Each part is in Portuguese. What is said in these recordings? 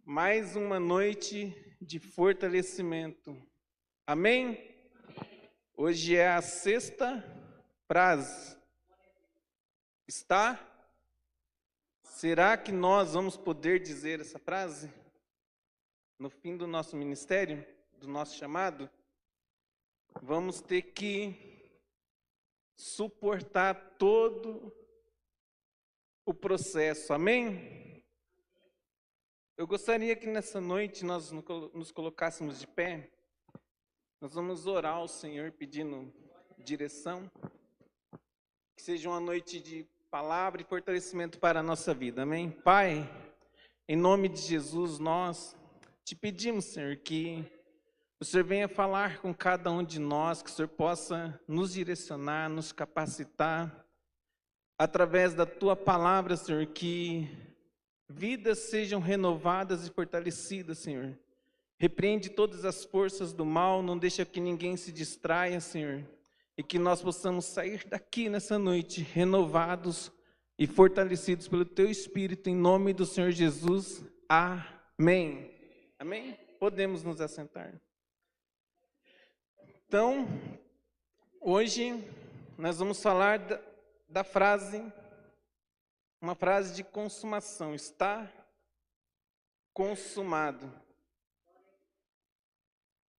mais uma noite de fortalecimento. Amém? Hoje é a sexta frase. Está? Será que nós vamos poder dizer essa frase no fim do nosso ministério, do nosso chamado? Vamos ter que suportar todo o processo. Amém? Eu gostaria que nessa noite nós nos colocássemos de pé. Nós vamos orar ao Senhor pedindo direção. Que seja uma noite de palavra e fortalecimento para a nossa vida. Amém? Pai, em nome de Jesus, nós te pedimos, Senhor, que o Senhor venha falar com cada um de nós, que o Senhor possa nos direcionar, nos capacitar, através da Tua palavra, Senhor, que vidas sejam renovadas e fortalecidas, Senhor. Repreende todas as forças do mal, não deixa que ninguém se distraia, Senhor, e que nós possamos sair daqui nessa noite renovados e fortalecidos pelo Teu Espírito, em nome do Senhor Jesus. Amém. Amém? Podemos nos assentar. Então, hoje nós vamos falar da frase, uma frase de consumação. Está consumado.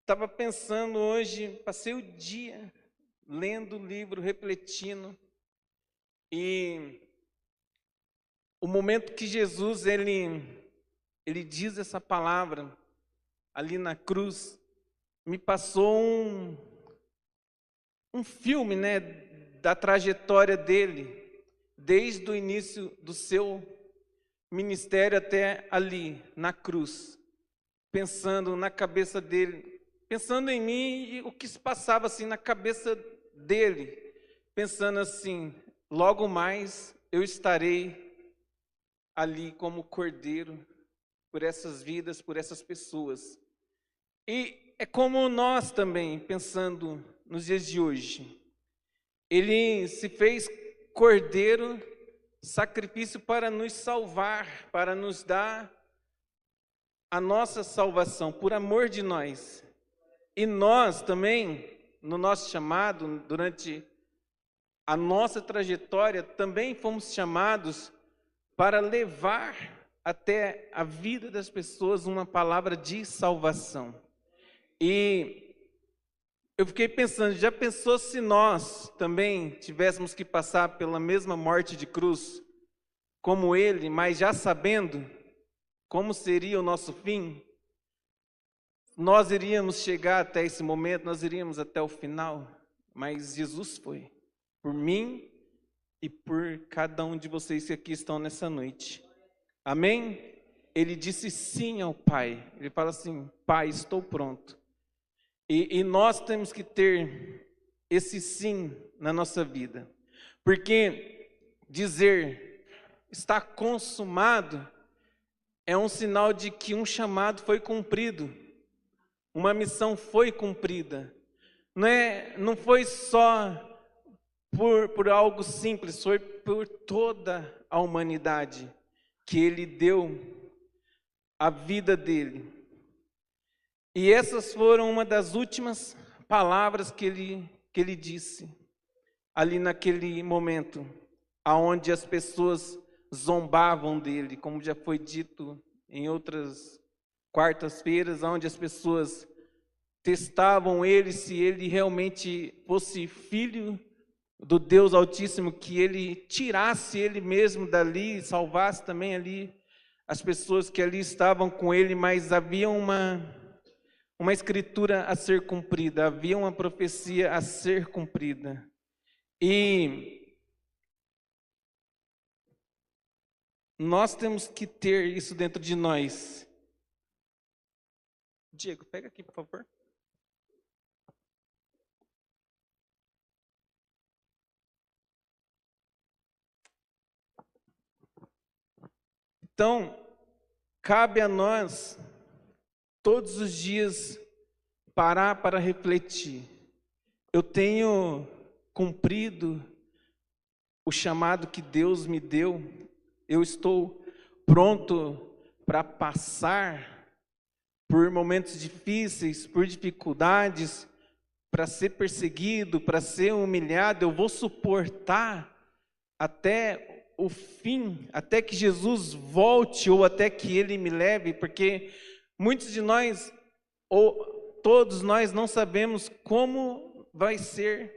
Estava pensando hoje, passei o dia lendo o livro, refletindo, e o momento que Jesus, ele diz essa palavra, ali na cruz, me passou um filme, né, da trajetória dele, desde o início do seu ministério até ali, na cruz, pensando na cabeça dele, pensando em mim e o que se passava assim na cabeça dele, pensando assim, logo mais eu estarei ali como cordeiro por essas vidas, por essas pessoas. E é como nós também, pensando nos dias de hoje, ele se fez cordeiro, sacrifício para nos salvar, para nos dar a nossa salvação, por amor de nós. E nós também, no nosso chamado, durante a nossa trajetória, também fomos chamados para levar até a vida das pessoas uma palavra de salvação. E eu fiquei pensando, já pensou se nós também tivéssemos que passar pela mesma morte de cruz, como ele, mas já sabendo como seria o nosso fim? Nós iríamos chegar até esse momento, nós iríamos até o final, mas Jesus foi, por mim e por cada um de vocês que aqui estão nessa noite. Amém? Ele disse sim ao Pai, ele fala assim, Pai, estou pronto. E nós temos que ter esse sim na nossa vida, porque dizer está consumado é um sinal de que um chamado foi cumprido. Uma missão foi cumprida. Não foi só por algo simples, foi por toda a humanidade que ele deu a vida dele. E essas foram uma das últimas palavras que ele disse ali naquele momento, aonde as pessoas zombavam dele, como já foi dito em outras quartas-feiras, onde as pessoas testavam ele, se ele realmente fosse filho do Deus Altíssimo, que ele tirasse ele mesmo dali, salvasse também ali as pessoas que ali estavam com ele, mas havia uma escritura a ser cumprida, havia uma profecia a ser cumprida. E nós temos que ter isso dentro de nós. Diego, pega aqui, por favor. Então, cabe a nós, todos os dias, parar para refletir. Eu tenho cumprido o chamado que Deus me deu? Eu estou pronto para passar por momentos difíceis, por dificuldades, para ser perseguido, para ser humilhado, eu vou suportar até o fim, até que Jesus volte ou até que Ele me leve, porque muitos de nós, ou todos nós, não sabemos como vai ser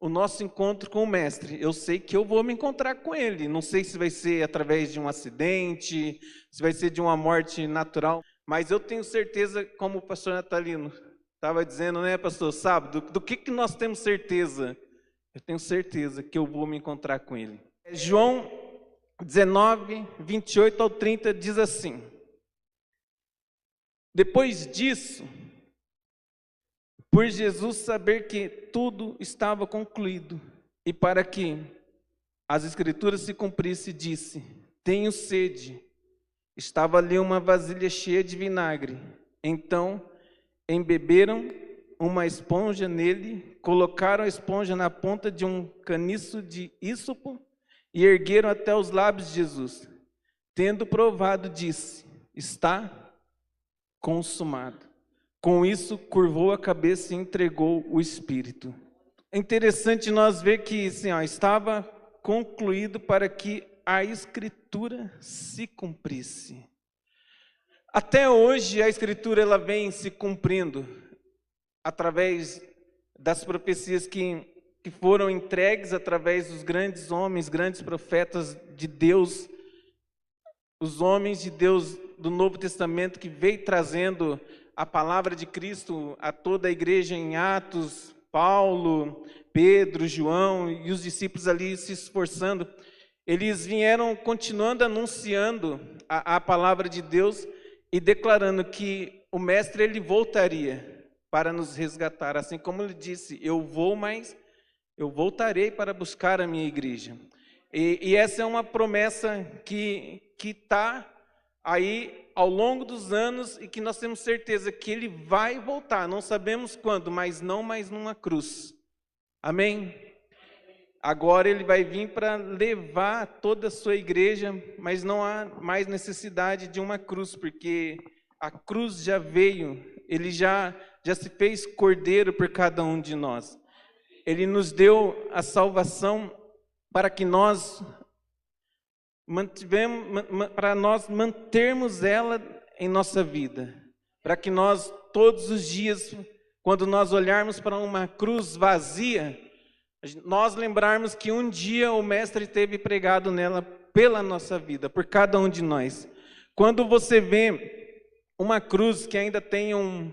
o nosso encontro com o Mestre. Eu sei que eu vou me encontrar com Ele, não sei se vai ser através de um acidente, se vai ser de uma morte natural, mas eu tenho certeza, como o pastor Natalino estava dizendo, né, pastor, sabe, do que nós temos certeza? Eu tenho certeza que eu vou me encontrar com Ele. João 19, 28 ao 30 diz assim: depois disso, por Jesus saber que tudo estava concluído, e para que as Escrituras se cumprissem, disse: tenho sede. Estava ali uma vasilha cheia de vinagre. Então embeberam uma esponja nele, colocaram a esponja na ponta de um caniço de ísopo e ergueram até os lábios de Jesus. Tendo provado, disse: está consumado. Com isso, curvou a cabeça e entregou o Espírito. É interessante nós ver que assim, estava concluído para que a Escritura se cumprisse. Até hoje a Escritura ela vem se cumprindo através das profecias que foram entregues através dos grandes homens, grandes profetas de Deus, os homens de Deus do Novo Testamento que veio trazendo a palavra de Cristo a toda a igreja em Atos, Paulo, Pedro, João e os discípulos ali se esforçando. Eles vieram continuando anunciando a palavra de Deus e declarando que o Mestre ele voltaria para nos resgatar. Assim como ele disse, eu vou, mas eu voltarei para buscar a minha igreja. E essa é uma promessa que está aí ao longo dos anos e que nós temos certeza que ele vai voltar. Não sabemos quando, mas não mais numa cruz. Amém? Agora ele vai vir para levar toda a sua igreja, mas não há mais necessidade de uma cruz, porque a cruz já veio, ele já se fez cordeiro por cada um de nós. Ele nos deu a salvação para que nós mantermos ela em nossa vida, para que nós todos os dias, quando nós olharmos para uma cruz vazia, nós lembrarmos que um dia o Mestre teve pregado nela pela nossa vida, por cada um de nós. Quando você vê uma cruz que ainda tem um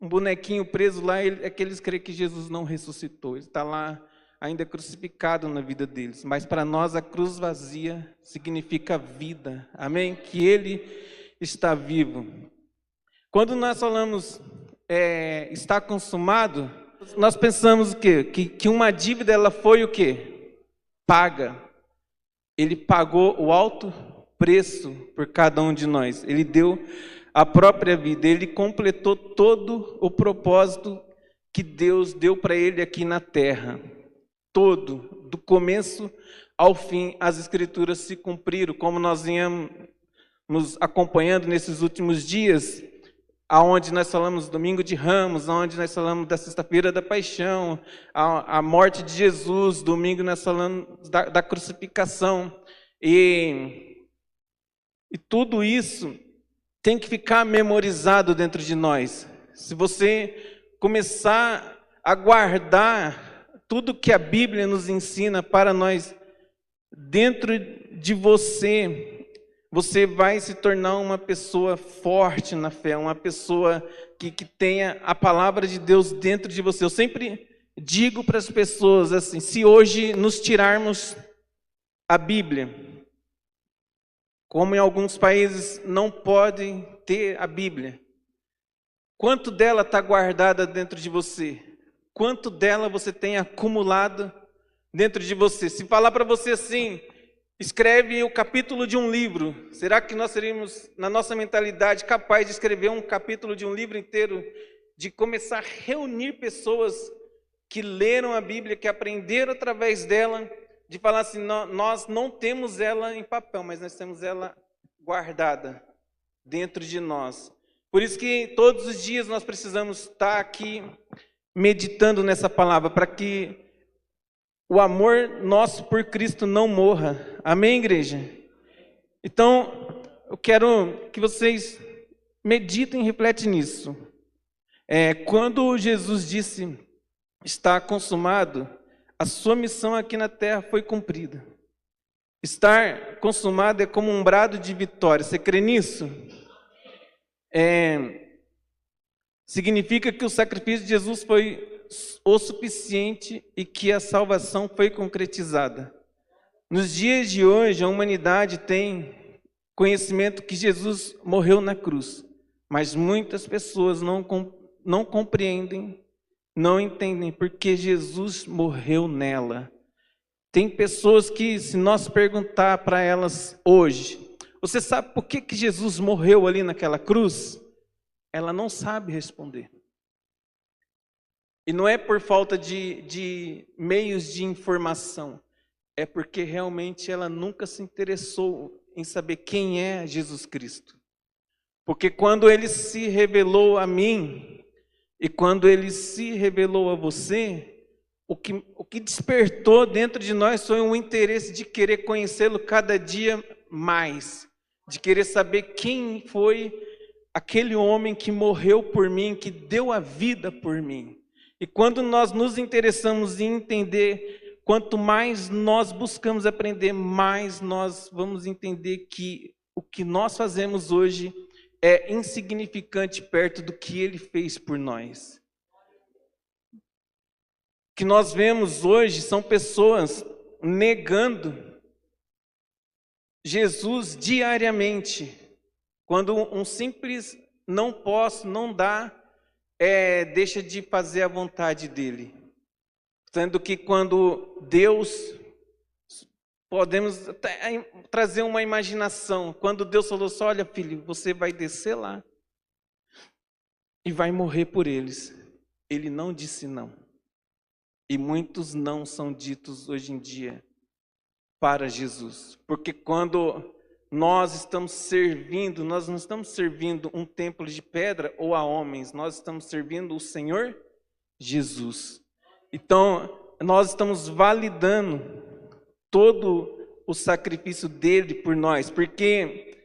bonequinho preso lá, é que eles creem que Jesus não ressuscitou, ele está lá ainda crucificado na vida deles. Mas para nós a cruz vazia significa vida, amém? Que Ele está vivo. Quando nós falamos está consumado, nós pensamos o quê? Que uma dívida ela foi o quê? Paga. Ele pagou o alto preço por cada um de nós. Ele deu a própria vida. Ele completou todo o propósito que Deus deu para ele aqui na terra. Todo, do começo ao fim, as Escrituras se cumpriram, como nós viemos nos acompanhando nesses últimos dias, aonde nós falamos Domingo de Ramos, aonde nós falamos da Sexta-feira da Paixão, a morte de Jesus, domingo nós falamos da crucificação, e tudo isso tem que ficar memorizado dentro de nós. Se você começar a guardar tudo que a Bíblia nos ensina para nós, dentro de você, você vai se tornar uma pessoa forte na fé, uma pessoa que tenha a palavra de Deus dentro de você. Eu sempre digo para as pessoas assim, se hoje nos tirarmos a Bíblia, como em alguns países não podem ter a Bíblia, quanto dela está guardada dentro de você? Quanto dela você tem acumulado dentro de você? Se falar para você assim, escreve o capítulo de um livro, será que nós seríamos, na nossa mentalidade, capazes de escrever um capítulo de um livro inteiro, de começar a reunir pessoas que leram a Bíblia, que aprenderam através dela, de falar assim, nós não temos ela em papel, mas nós temos ela guardada dentro de nós. Por isso que todos os dias nós precisamos estar aqui meditando nessa palavra, para que o amor nosso por Cristo não morra. Amém, igreja? Então, eu quero que vocês meditem e refletem nisso. Quando Jesus disse, está consumado, a sua missão aqui na terra foi cumprida. Estar consumado é como um brado de vitória. Você crê nisso? Significa que o sacrifício de Jesus foi o suficiente e que a salvação foi concretizada. Nos dias de hoje, a humanidade tem conhecimento que Jesus morreu na cruz, mas muitas pessoas não compreendem, não entendem porque Jesus morreu nela. Tem pessoas que, se nós perguntar para elas hoje, você sabe por que Jesus morreu ali naquela cruz? Ela não sabe responder. E não é por falta de meios de informação, é porque realmente ela nunca se interessou em saber quem é Jesus Cristo. Porque quando Ele se revelou a mim, e quando Ele se revelou a você, o que despertou dentro de nós foi um interesse de querer conhecê-lo cada dia mais, de querer saber quem foi aquele homem que morreu por mim, que deu a vida por mim. E quando nós nos interessamos em entender, quanto mais nós buscamos aprender, mais nós vamos entender que o que nós fazemos hoje é insignificante perto do que Ele fez por nós. O que nós vemos hoje são pessoas negando Jesus diariamente. Quando um simples não posso, não dá, deixa de fazer a vontade dele. Sendo que quando Deus, podemos até trazer uma imaginação, quando Deus falou assim, olha filho, você vai descer lá e vai morrer por eles. Ele não disse não. E muitos não são ditos hoje em dia para Jesus. Porque quando nós estamos servindo, nós não estamos servindo um templo de pedra ou a homens, nós estamos servindo o Senhor Jesus. Então, nós estamos validando todo o sacrifício dele por nós, porque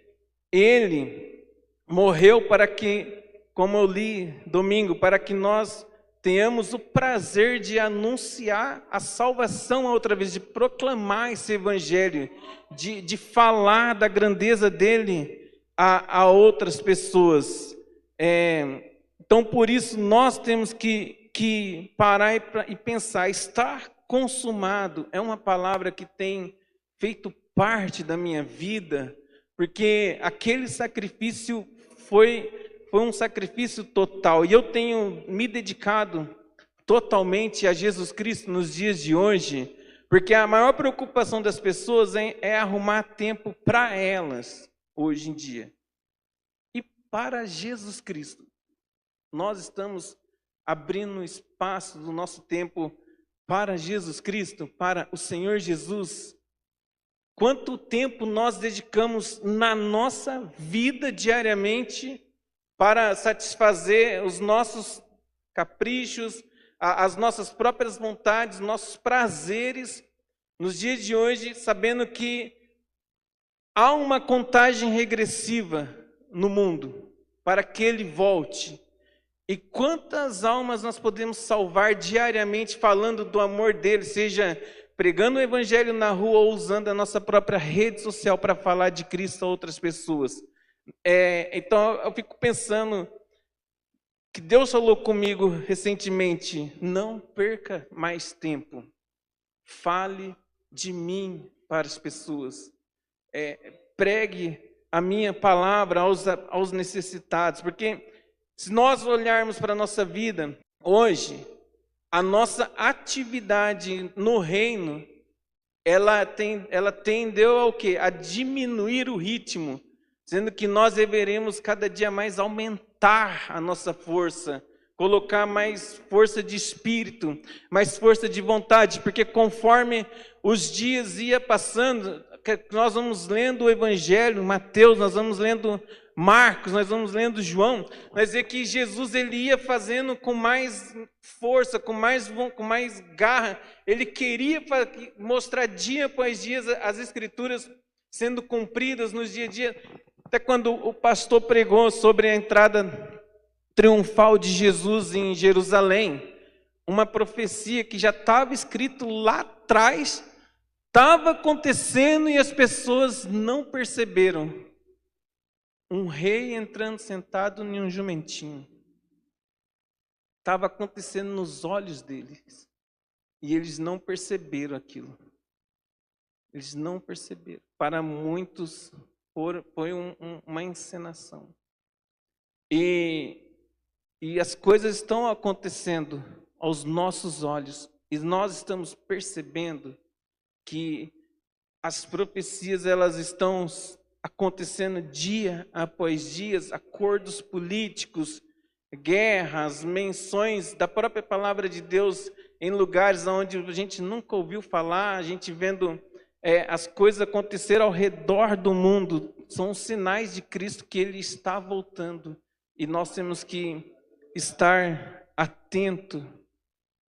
ele morreu para que, como eu li domingo, para que nós tenhamos o prazer de anunciar a salvação outra vez, de proclamar esse evangelho, de falar da grandeza dele a outras pessoas. Então, por isso, nós temos que parar e pensar, estar consumado é uma palavra que tem feito parte da minha vida, porque aquele sacrifício foi um sacrifício total, e eu tenho me dedicado totalmente a Jesus Cristo nos dias de hoje, porque a maior preocupação das pessoas é arrumar tempo para elas, hoje em dia. E para Jesus Cristo, nós estamos abrindo espaço do nosso tempo para Jesus Cristo, para o Senhor Jesus. Quanto tempo nós dedicamos na nossa vida diariamente para satisfazer os nossos caprichos, as nossas próprias vontades, nossos prazeres, nos dias de hoje, sabendo que há uma contagem regressiva no mundo para que Ele volte. E quantas almas nós podemos salvar diariamente falando do amor dele, seja pregando o evangelho na rua ou usando a nossa própria rede social para falar de Cristo a outras pessoas. Então eu fico pensando que Deus falou comigo recentemente, não perca mais tempo, fale de mim para as pessoas, pregue a minha palavra aos necessitados, porque se nós olharmos para a nossa vida hoje, a nossa atividade no reino, ela tendeu ao quê? A diminuir o ritmo, sendo que nós deveremos cada dia mais aumentar a nossa força, colocar mais força de espírito, mais força de vontade, porque conforme os dias ia passando, que nós vamos lendo o Evangelho, Mateus, nós vamos lendo Marcos, nós vamos lendo João, mas é que Jesus ele ia fazendo com mais força, com mais garra. Ele queria mostrar dia após dia as Escrituras sendo cumpridas nos dia a dia. Até quando o pastor pregou sobre a entrada triunfal de Jesus em Jerusalém, uma profecia que já estava escrito lá atrás, estava acontecendo e as pessoas não perceberam. Um rei entrando sentado em um jumentinho. Estava acontecendo nos olhos deles. E eles não perceberam aquilo. Eles não perceberam. Para muitos foi uma encenação. E as coisas estão acontecendo aos nossos olhos. E nós estamos percebendo que as profecias elas estão acontecendo dia após dia, acordos políticos, guerras, menções da própria palavra de Deus em lugares onde a gente nunca ouviu falar, a gente vendo as coisas acontecer ao redor do mundo, são sinais de Cristo que Ele está voltando e nós temos que estar atento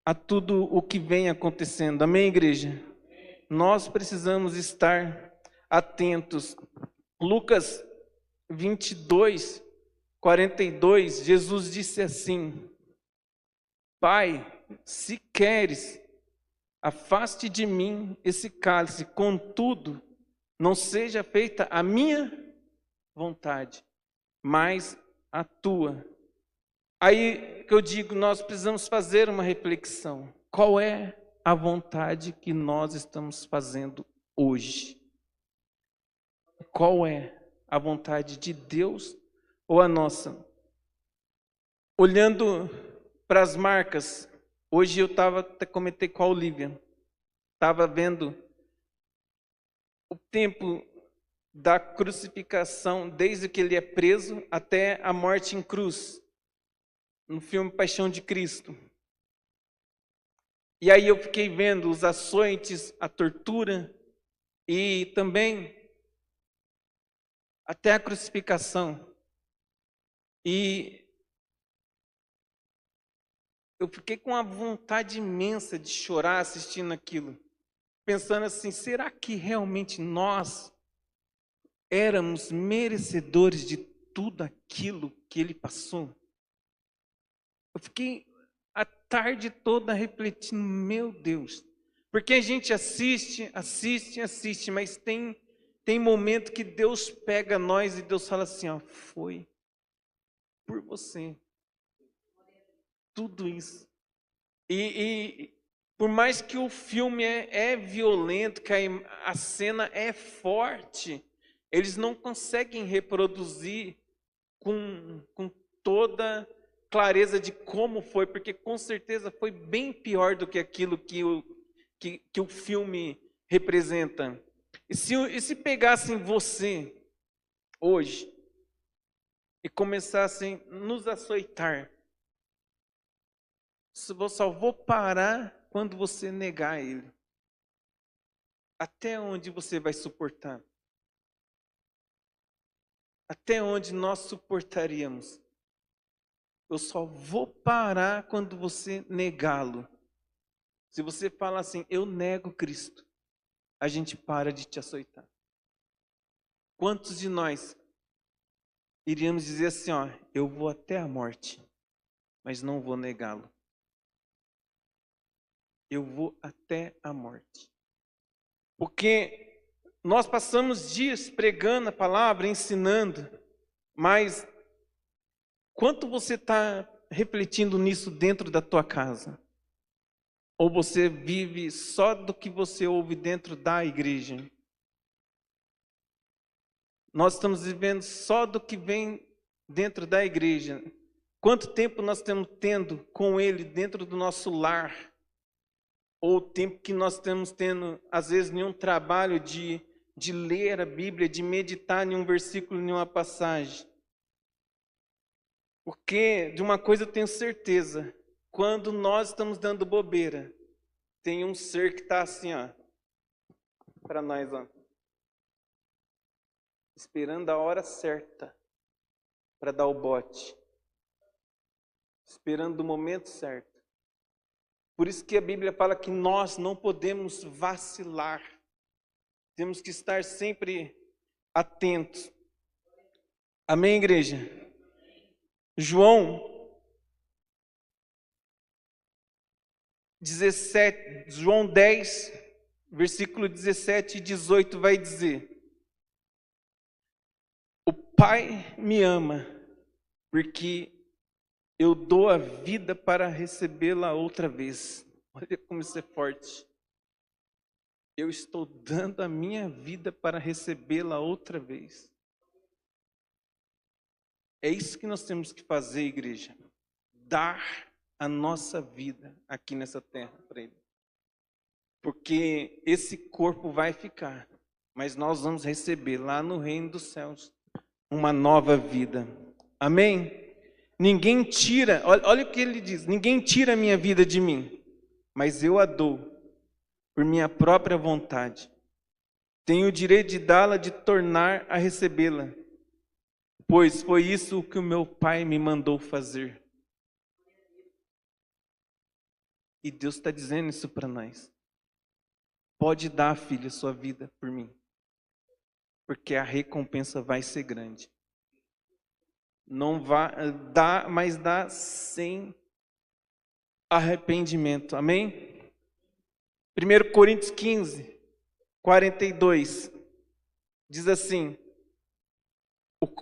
a tudo o que vem acontecendo. Amém, igreja? Nós precisamos estar atentos. Lucas 22, 42, Jesus disse assim: Pai, se queres, afaste de mim esse cálice, contudo, não seja feita a minha vontade, mas a tua. Aí que eu digo, nós precisamos fazer uma reflexão. Qual é a vontade que nós estamos fazendo hoje? Qual é a vontade de Deus ou a nossa? Olhando para as marcas, hoje eu até comentei com a Olivia, estava vendo o tempo da crucificação, desde que ele é preso até a morte em cruz, no filme Paixão de Cristo. E aí eu fiquei vendo os açoites, a tortura e também até a crucificação. E eu fiquei com uma vontade imensa de chorar assistindo aquilo. Pensando assim, será que realmente nós éramos merecedores de tudo aquilo que ele passou? Eu fiquei a tarde toda refletindo, meu Deus. Porque a gente assiste, mas tem momento que Deus pega nós e Deus fala assim, ó, foi por você. Tudo isso. E por mais que o filme é violento, que a cena é forte, eles não conseguem reproduzir com toda clareza de como foi, porque com certeza foi bem pior do que aquilo que o filme representa. E se pegassem você hoje e começassem a nos açoitar, eu só vou parar quando você negar ele. Até onde você vai suportar? Até onde nós suportaríamos? Eu só vou parar quando você negá-lo. Se você falar assim, eu nego Cristo, a gente para de te açoitar. Quantos de nós iríamos dizer assim, ó, eu vou até a morte, mas não vou negá-lo? Eu vou até a morte. Porque nós passamos dias pregando a palavra, ensinando, mas quanto você está refletindo nisso dentro da tua casa? Ou você vive só do que você ouve dentro da igreja? Nós estamos vivendo só do que vem dentro da igreja. Quanto tempo nós estamos tendo com Ele dentro do nosso lar? Ou o tempo que nós estamos tendo, às vezes, nenhum trabalho de ler a Bíblia, de meditar em um versículo, em uma passagem. Porque de uma coisa eu tenho certeza, quando nós estamos dando bobeira, tem um ser que está assim, ó, para nós, ó. esperando a hora certa para dar o bote, esperando o momento certo. Por isso que a Bíblia fala que nós não podemos vacilar, temos que estar sempre atentos. Amém, igreja? João 10, versículo 17 e 18 vai dizer: o Pai me ama, porque eu dou a vida para recebê-la outra vez. Olha como isso é forte. Eu estou dando a minha vida para recebê-la outra vez. É isso que nós temos que fazer, igreja. Dar a nossa vida aqui nessa terra para Ele. Porque esse corpo vai ficar, mas nós vamos receber lá no reino dos céus uma nova vida. Amém? Ninguém tira, olha o que ele diz: ninguém tira a minha vida de mim, mas eu a dou por minha própria vontade. Tenho o direito de dá-la, de tornar a recebê-la, pois foi isso que o meu Pai me mandou fazer. E Deus está dizendo isso para nós. Pode dar, filha, sua vida por mim, porque a recompensa vai ser grande. Não vai dar, mas dá sem arrependimento. Amém? 1 Coríntios 15, 42, diz assim: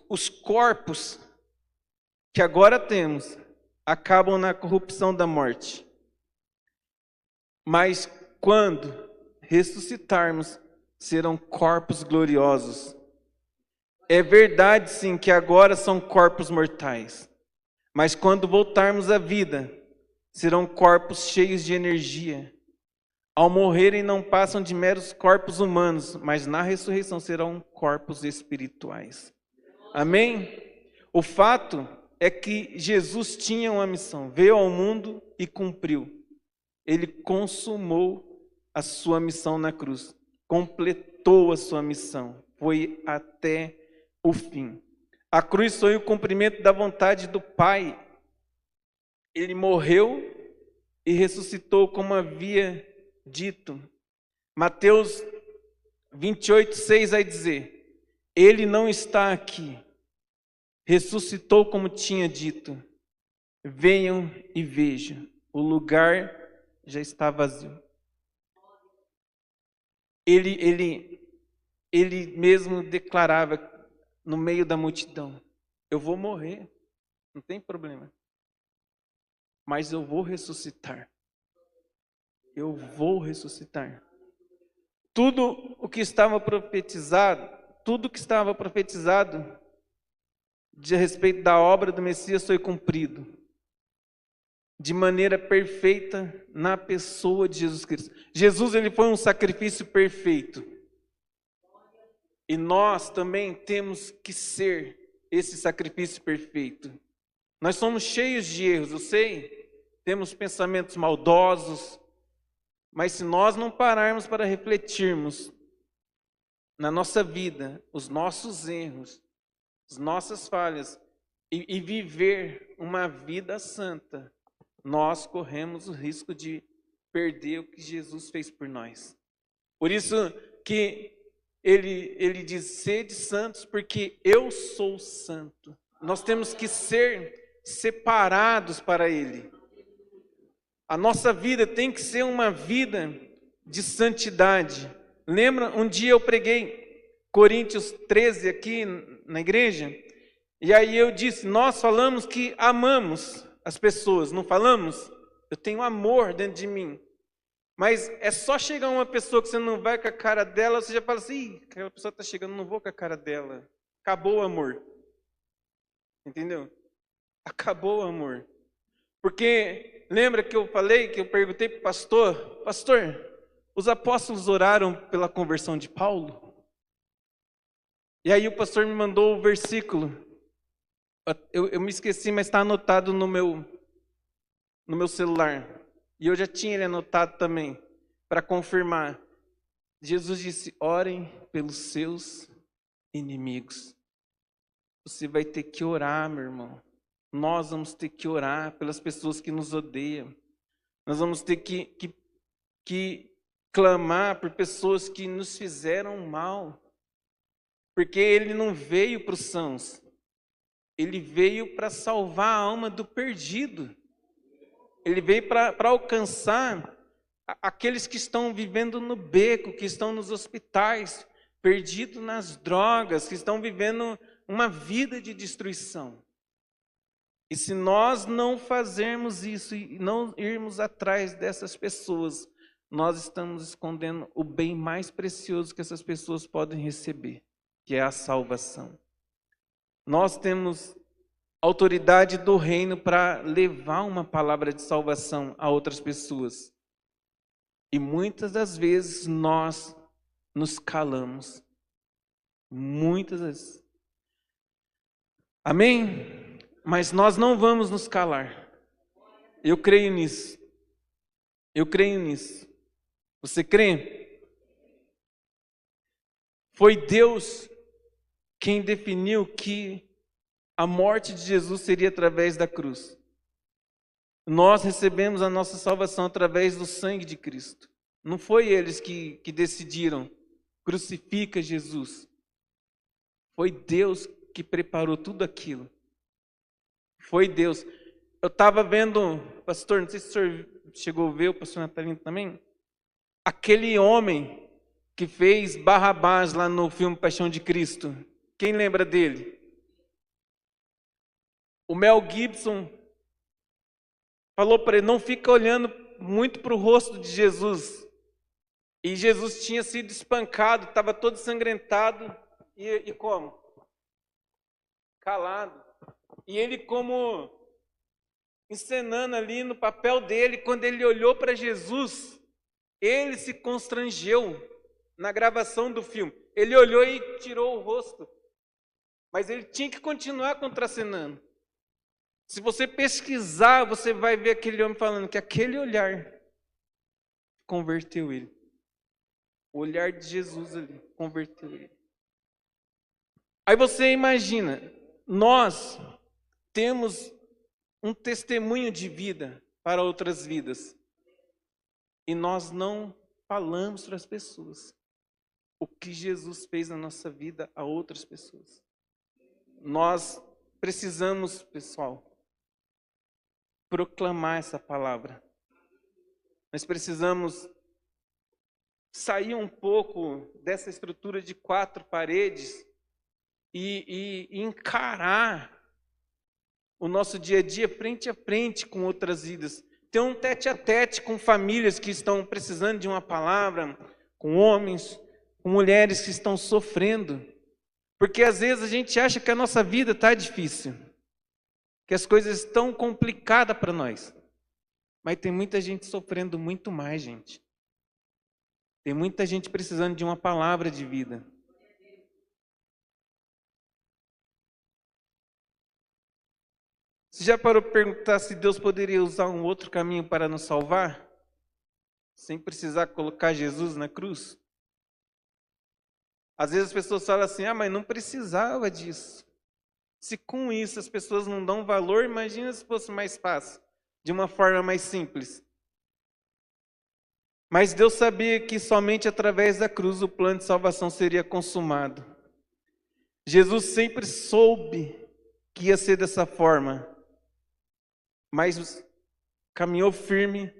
os corpos que agora temos acabam na corrupção da morte, mas quando ressuscitarmos, serão corpos gloriosos. É verdade, sim, que agora são corpos mortais, mas quando voltarmos à vida, serão corpos cheios de energia. Ao morrerem, não passam de meros corpos humanos, mas na ressurreição serão corpos espirituais. Amém? O fato é que Jesus tinha uma missão, veio ao mundo e cumpriu. Ele consumou a sua missão na cruz, completou a sua missão, foi até o fim. A cruz foi o cumprimento da vontade do Pai. Ele morreu e ressuscitou como havia dito. Mateus 28, 6 vai dizer: ele não está aqui, ressuscitou como tinha dito. Venham e vejam, o lugar já está vazio. Ele mesmo declarava no meio da multidão: eu vou morrer, não tem problema, mas eu vou ressuscitar. Eu vou ressuscitar. Tudo o que estava profetizado de respeito da obra do Messias foi cumprido de maneira perfeita na pessoa de Jesus Cristo. Jesus, ele foi um sacrifício perfeito. E nós também temos que ser esse sacrifício perfeito. Nós somos cheios de erros, eu sei. Temos pensamentos maldosos. Mas se nós não pararmos para refletirmos na nossa vida, os nossos erros, as nossas falhas, e viver uma vida santa, nós corremos o risco de perder o que Jesus fez por nós. Por isso que ele diz: sede santos, porque eu sou santo. Nós temos que ser separados para Ele. A nossa vida tem que ser uma vida de santidade. Lembra, um dia eu preguei Coríntios 13 aqui na igreja, e aí eu disse: nós falamos que amamos as pessoas, não falamos? Eu tenho amor dentro de mim. Mas é só chegar uma pessoa que você não vai com a cara dela, você já fala assim: ih, aquela pessoa está chegando, não vou com a cara dela. Acabou o amor. Entendeu? Acabou o amor. Porque lembra que eu falei, que eu perguntei para o pastor: pastor, os apóstolos oraram pela conversão de Paulo? E aí o pastor me mandou o versículo. Eu me esqueci, mas está anotado no meu celular. E eu já tinha ele anotado também, para confirmar. Jesus disse: orem pelos seus inimigos. Você vai ter que orar, meu irmão. Nós vamos ter que orar pelas pessoas que nos odeiam. Nós vamos ter que clamar por pessoas que nos fizeram mal. Porque ele não veio para os sãos. Ele veio para salvar a alma do perdido. Ele veio para alcançar aqueles que estão vivendo no beco, que estão nos hospitais, perdidos nas drogas, que estão vivendo uma vida de destruição. E se nós não fazermos isso e não irmos atrás dessas pessoas, nós estamos escondendo o bem mais precioso que essas pessoas podem receber, que é a salvação. Nós temos autoridade do reino para levar uma palavra de salvação a outras pessoas. E muitas das vezes nós nos calamos. Muitas vezes. Amém? Mas nós não vamos nos calar. Eu creio nisso. Eu creio nisso. Você crê? Foi Deus quem definiu que a morte de Jesus seria através da cruz. Nós recebemos a nossa salvação através do sangue de Cristo. Não foi eles que decidiram, crucifica Jesus. Foi Deus que preparou tudo aquilo. Foi Deus. Eu estava vendo, pastor, não sei se o senhor chegou a ver, o pastor Natalino também, aquele homem que fez Barrabás lá no filme Paixão de Cristo. Quem lembra dele? O Mel Gibson falou para ele, não fica olhando muito para o rosto de Jesus. E Jesus tinha sido espancado, estava todo ensanguentado. E como? Calado. E ele como encenando ali no papel dele, quando ele olhou para Jesus, ele se constrangeu na gravação do filme. Ele olhou e tirou o rosto. Mas ele tinha que continuar contracenando. Se você pesquisar, você vai ver aquele homem falando que aquele olhar converteu ele. O olhar de Jesus ali converteu ele. Aí você imagina, nós temos um testemunho de vida para outras vidas. E nós não falamos para as pessoas o que Jesus fez na nossa vida a outras pessoas. Nós precisamos, pessoal, proclamar essa palavra. Nós precisamos sair um pouco dessa estrutura de 4 paredes e encarar o nosso dia a dia frente a frente com outras vidas. Ter um tete a tete com famílias que estão precisando de uma palavra, com homens, com mulheres que estão sofrendo. Porque às vezes a gente acha que a nossa vida está difícil, que as coisas estão complicadas para nós. Mas tem muita gente sofrendo muito mais, gente. Tem muita gente precisando de uma palavra de vida. Você já parou para perguntar se Deus poderia usar um outro caminho para nos salvar? Sem precisar colocar Jesus na cruz? Às vezes as pessoas falam assim, mas não precisava disso. Se com isso as pessoas não dão valor, imagina se fosse mais fácil, de uma forma mais simples. Mas Deus sabia que somente através da cruz o plano de salvação seria consumado. Jesus sempre soube que ia ser dessa forma, mas caminhou firme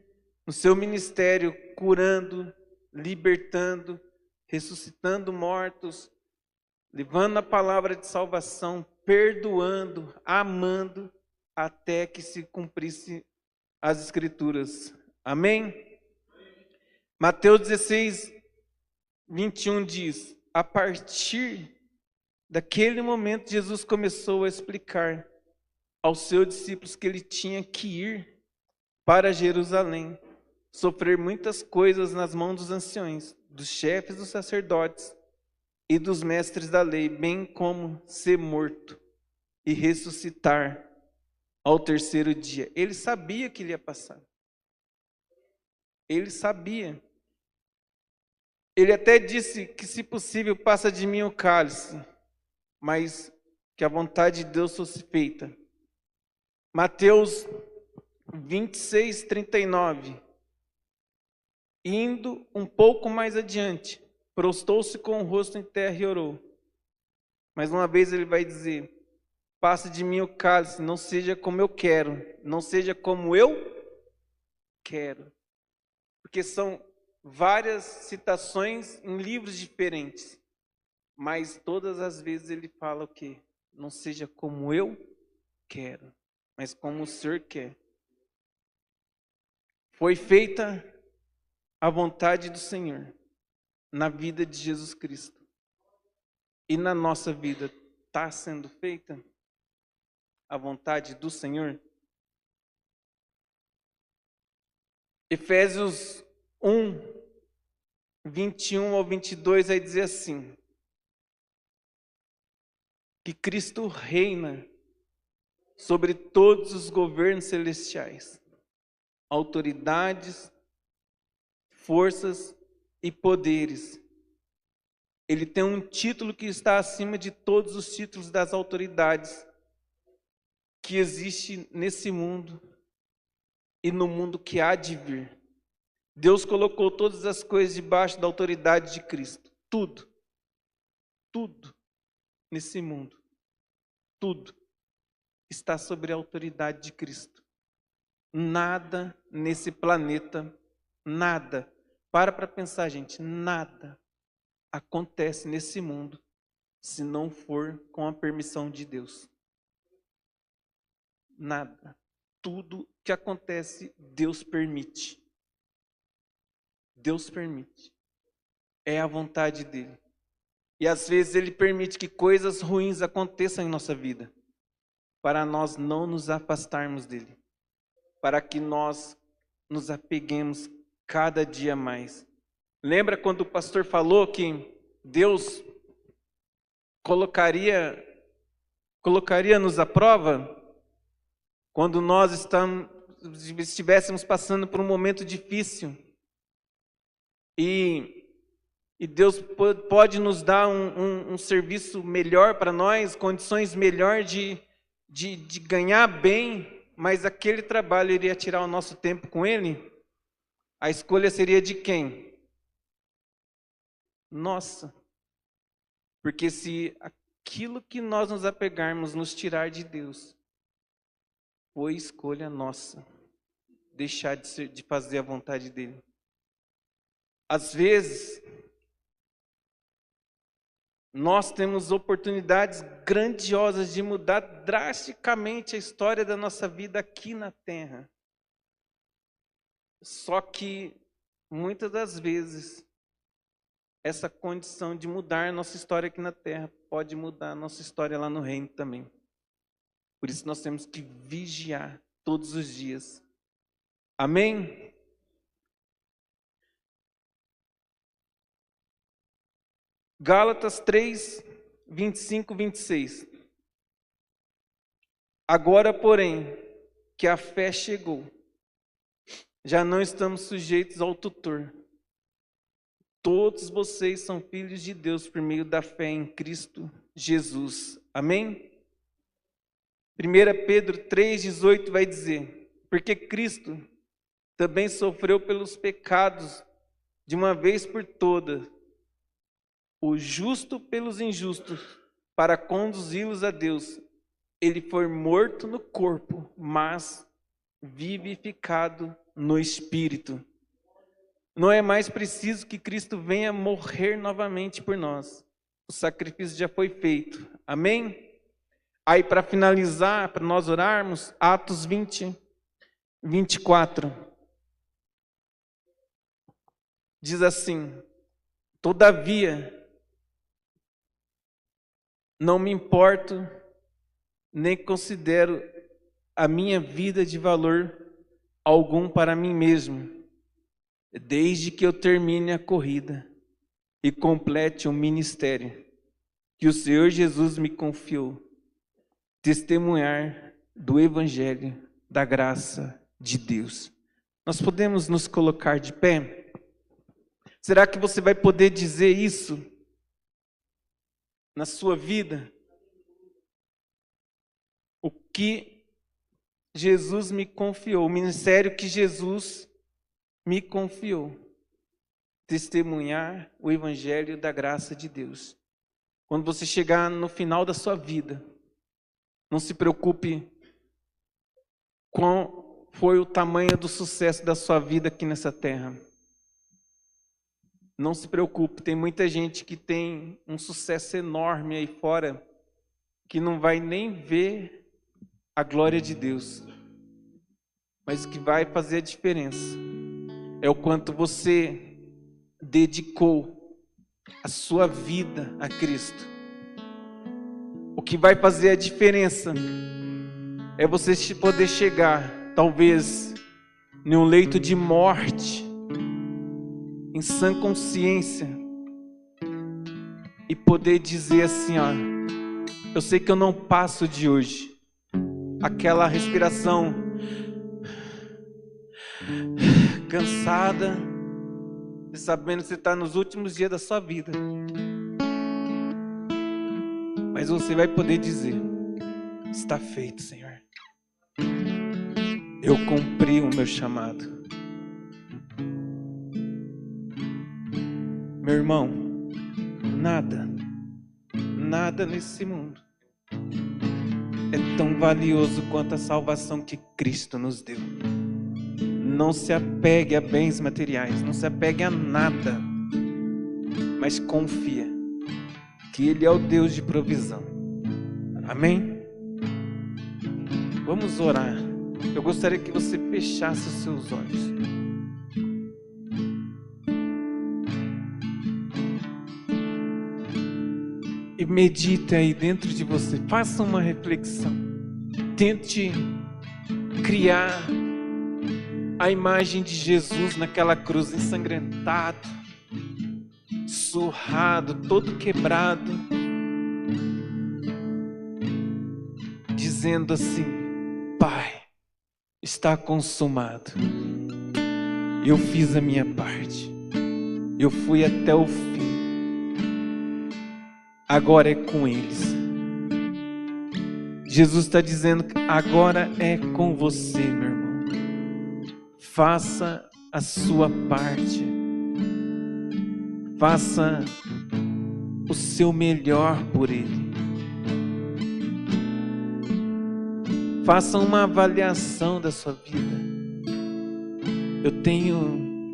no seu ministério, curando, libertando, ressuscitando mortos, levando a palavra de salvação, perdoando, amando, até que se cumprisse as Escrituras. Amém? Mateus 16, 21 diz, a partir daquele momento Jesus começou a explicar aos seus discípulos que ele tinha que ir para Jerusalém, sofrer muitas coisas nas mãos dos anciões, dos chefes dos sacerdotes e dos mestres da lei, bem como ser morto e ressuscitar ao terceiro dia. Ele sabia que ele ia passar. Ele sabia. Ele até disse que, se possível, passa de mim o cálice. mas que a vontade de Deus fosse feita. Mateus 26, 39. Indo um pouco mais adiante, prostou-se com o rosto em terra e orou. Mais uma vez ele vai dizer: passa de mim o cálice, não seja como eu quero, não seja como eu quero. Porque são várias citações em livros diferentes, mas todas as vezes ele fala o quê? Não seja como eu quero, mas como o Senhor quer. Foi feita a vontade do Senhor na vida de Jesus Cristo. E na nossa vida está sendo feita a vontade do Senhor? Efésios 1, 21 ao 22 vai dizer assim: que Cristo reina sobre todos os governos celestiais, autoridades, forças e poderes. Ele tem um título que está acima de todos os títulos das autoridades que existe nesse mundo e no mundo que há de vir. Deus colocou todas as coisas debaixo da autoridade de Cristo. Tudo nesse mundo, tudo está sobre a autoridade de Cristo. Nada nesse planeta, nada. Para pensar, gente, nada acontece nesse mundo se não for com a permissão de Deus. Nada. Tudo que acontece, Deus permite. Deus permite. É a vontade dele. E às vezes ele permite que coisas ruins aconteçam em nossa vida, para nós não nos afastarmos dele, para que nós nos apeguemos cada dia mais. Lembra quando o pastor falou que Deus colocaria-nos à prova quando nós estivéssemos passando por um momento difícil? E Deus pode nos dar um serviço melhor para nós, condições melhores de ganhar bem, mas aquele trabalho iria tirar o nosso tempo com ele? A escolha seria de quem? Nossa. Porque se aquilo que nós nos apegarmos nos tirar de Deus, foi escolha nossa deixar de fazer a vontade dele. Às vezes, nós temos oportunidades grandiosas de mudar drasticamente a história da nossa vida aqui na Terra. Só que, muitas das vezes, essa condição de mudar a nossa história aqui na Terra pode mudar a nossa história lá no reino também. Por isso nós temos que vigiar todos os dias. Amém? Gálatas 3, 25, 26. Agora, porém, que a fé chegou, já não estamos sujeitos ao tutor. Todos vocês são filhos de Deus por meio da fé em Cristo Jesus. Amém? 1 Pedro 3,18 vai dizer: porque Cristo também sofreu pelos pecados de uma vez por todas, o justo pelos injustos, para conduzi-los a Deus. Ele foi morto no corpo, mas vivificado no espírito. Não é mais preciso que Cristo venha morrer novamente por nós. O sacrifício já foi feito. Amém? Aí, para finalizar, para nós orarmos, Atos 20, 24. Diz assim: todavia, não me importo, nem considero a minha vida de valor algum para mim mesmo, desde que eu termine a corrida e complete o ministério que o Senhor Jesus me confiou, testemunhar do Evangelho da graça de Deus. Nós podemos nos colocar de pé? Será que você vai poder dizer isso na sua vida? que Jesus me confiou, o ministério que Jesus me confiou. Testemunhar o evangelho da graça de Deus. Quando você chegar no final da sua vida, não se preocupe qual foi o tamanho do sucesso da sua vida aqui nessa terra. Não se preocupe, tem muita gente que tem um sucesso enorme aí fora, que não vai nem ver a glória de Deus. Mas o que vai fazer a diferença é o quanto você dedicou a sua vida a Cristo. O que vai fazer a diferença é você poder chegar, talvez, em um leito de morte, em sã consciência, e poder dizer assim, ó, eu sei que eu não passo de hoje. Aquela respiração cansada, sabendo que você está nos últimos dias da sua vida. Mas você vai poder dizer, está feito, Senhor. Eu cumpri o meu chamado. Meu irmão, nada nesse mundo é tão valioso quanto a salvação que Cristo nos deu. Não se apegue a bens materiais, não se apegue a nada, mas confia que Ele é o Deus de provisão. Amém? Vamos orar. Eu gostaria que você fechasse os seus olhos. E medite aí dentro de você. Faça uma reflexão. Tente criar a imagem de Jesus naquela cruz, ensanguentado, surrado, todo quebrado, dizendo assim: Pai, está consumado. Eu fiz a minha parte. Eu fui até o fim. Agora é com eles. Jesus está dizendo que agora é com você, meu irmão. Faça a sua parte. Faça o seu melhor por Ele. Faça uma avaliação da sua vida. Eu tenho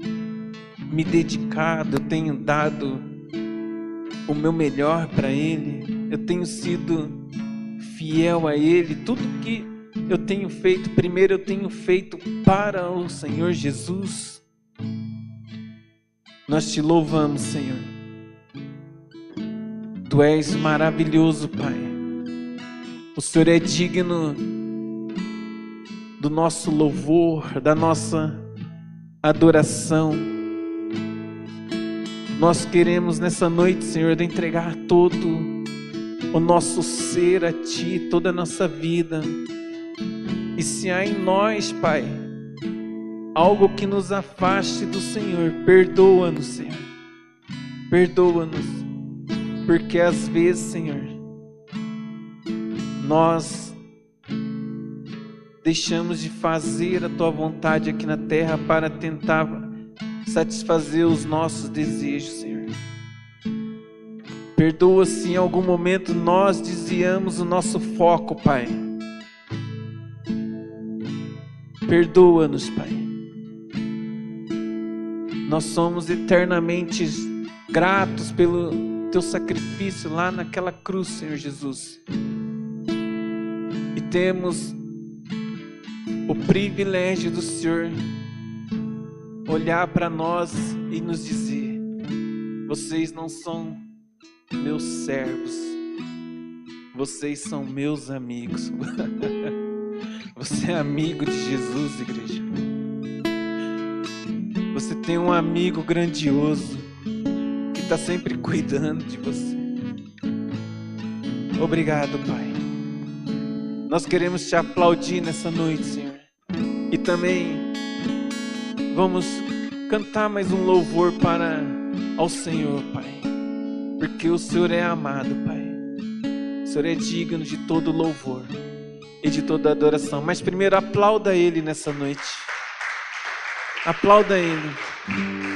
me dedicado, eu tenho dado o meu melhor para Ele. Eu tenho sido fiel a Ele. Tudo que eu tenho feito, primeiro eu tenho feito para o Senhor Jesus. Nós te louvamos, Senhor. Tu és maravilhoso, Pai. O Senhor é digno do nosso louvor, da nossa adoração. Nós queremos nessa noite, Senhor, de entregar todo o nosso ser a Ti, toda a nossa vida. E se há em nós, Pai, algo que nos afaste do Senhor, perdoa-nos, Senhor. Perdoa-nos, porque às vezes, Senhor, nós deixamos de fazer a Tua vontade aqui na terra para tentar satisfazer os nossos desejos, Senhor. Perdoa se em algum momento nós desviamos o nosso foco, Pai. Perdoa-nos, Pai. Nós somos eternamente gratos pelo Teu sacrifício lá naquela cruz, Senhor Jesus. E temos o privilégio do Senhor olhar para nós e nos dizer: vocês não são meus servos, vocês são meus amigos. Você é amigo de Jesus, igreja. Você tem um amigo grandioso que está sempre cuidando de você. Obrigado, Pai. Nós queremos Te aplaudir nessa noite, Senhor. E também vamos cantar mais um louvor ao Senhor, Pai. Porque o Senhor é amado, Pai. O Senhor é digno de todo louvor. e de toda adoração. Mas primeiro aplauda Ele nessa noite. Aplauda Ele.